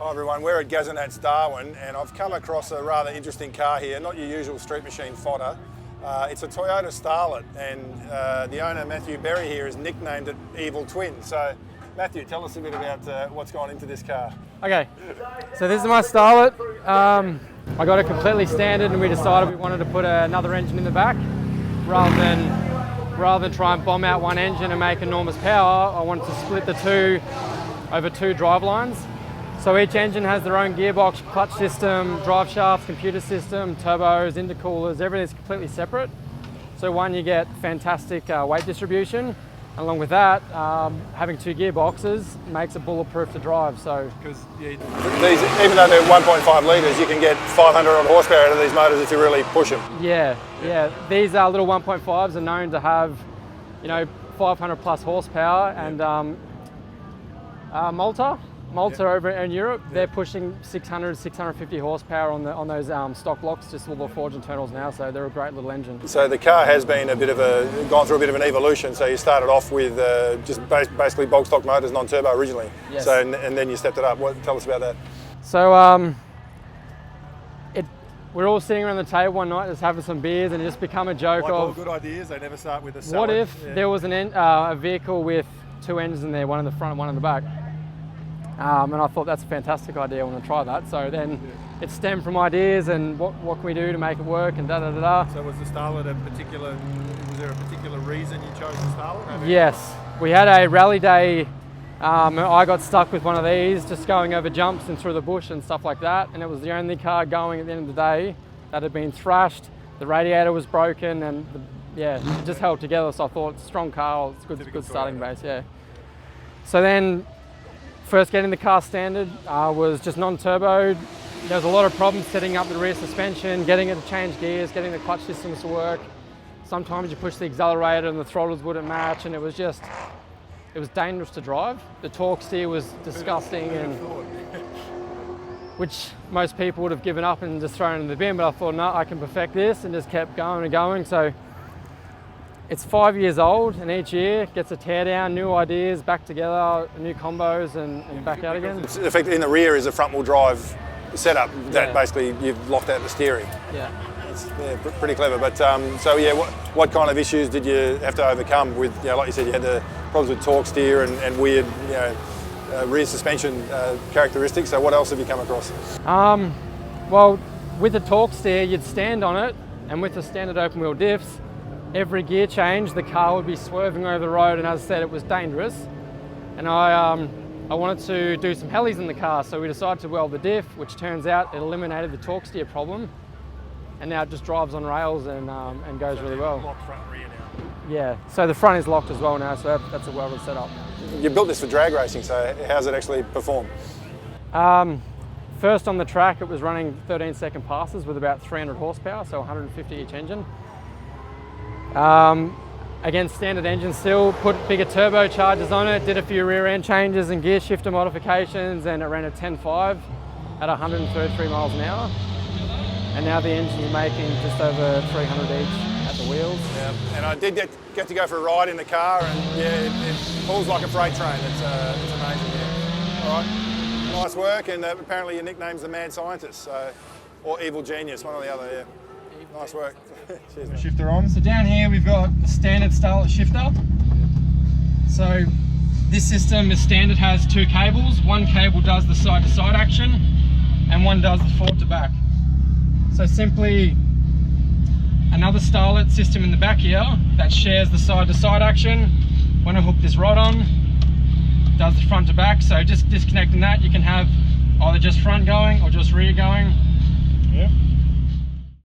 Hi everyone, we're at Gazinat's Darwin and I've come across a rather interesting car here, not your usual street machine fodder. It's a Toyota Starlet and the owner Matthew Berry here has nicknamed it Evil Twin. So Matthew, tell us a bit about what's gone into this car. Okay, so this is my Starlet. I got it completely standard and we decided we wanted to put another engine in the back. Rather than try and bomb out one engine and make enormous power, I wanted to split the two over two drive lines. So each engine has their own gearbox, clutch system, drive shafts, computer system, turbos, intercoolers, everything's completely separate. So one, you get fantastic weight distribution. Along with that, having two gearboxes makes it bulletproof to drive. So, because these, even though they're 1.5 litres, you can get 500 odd horsepower out of these motors if you really push them. Yeah. These little 1.5s are known to have, 500 plus horsepower, and Malta over in Europe, they're pushing 600, 650 horsepower on those stock blocks, just little forged internals now, so they're a great little engine. So the car has been gone through a bit of an evolution. So you started off with just basically bulk stock motors, non-turbo originally. Yes. So and then you stepped it up. Tell us about that. So we're all sitting around the table one night just having some beers and it just become a joke like of all good ideas, they never start with a salad. What if there was a vehicle with two engines in there, one in the front and one in the back? And I thought that's a fantastic idea, I want to try that. So then it stemmed from ideas and what can we do to make it work and da-da-da-da. So was the Starlet was there a particular reason you chose the Starlet? Yes, we had a rally day. I got stuck with one of these, just going over jumps and through the bush and stuff like that. And it was the only car going at the end of the day that had been thrashed. The radiator was broken and it just held together. So I thought, strong car, it's good starting base, yeah. So then, first getting the car standard was just non-turbo. There was a lot of problems setting up the rear suspension, getting it to change gears, getting the clutch systems to work. Sometimes you push the accelerator and the throttles wouldn't match, and it was dangerous to drive. The torque steer was disgusting, which most people would have given up and just thrown in the bin, but I thought, no, I can perfect this, and just kept going and going. So it's 5 years old, and each year gets a tear down, new ideas, back together, new combos, and back out again. Effectively, in the rear is a front wheel drive setup that basically you've locked out the steering. Yeah. It's pretty clever. But what kind of issues did you have to overcome with, like you said, you had the problems with torque steer and weird, rear suspension characteristics. So what else have you come across? Well, with the torque steer, you'd stand on it, and with the standard open wheel diffs, every gear change, the car would be swerving over the road, and as I said, it was dangerous. And I wanted to do some helis in the car, so we decided to weld the diff, which turns out it eliminated the torque steer problem, and now it just drives on rails and goes really well. Locked front and rear now. Yeah, so the front is locked as well now, so that's a welded setup. You built this for drag racing, so how's it actually perform? First on the track, it was running 13-second passes with about 300 horsepower, so 150 each engine. Again, standard engine still, put bigger turbochargers on it, did a few rear end changes and gear shifter modifications, and it ran a 10.5 at 133 miles an hour. And now the engine's making just over 300 each at the wheels. Yeah, and I did get to go for a ride in the car, and it pulls like a freight train. It's amazing, yeah. All right, nice work, and apparently your nickname's the Mad Scientist, or Evil Genius, one or the other, yeah. Nice work. Cheers, mate. Shifter on. So down here we've got the standard Starlet shifter. So this system is standard, has two cables. One cable does the side-to-side action and one does the forward to back. So simply another Starlet system in the back here that shares the side-to-side action. When I hook this rod on, it does the front to back. So just disconnecting that, you can have either just front going or just rear going. Yeah.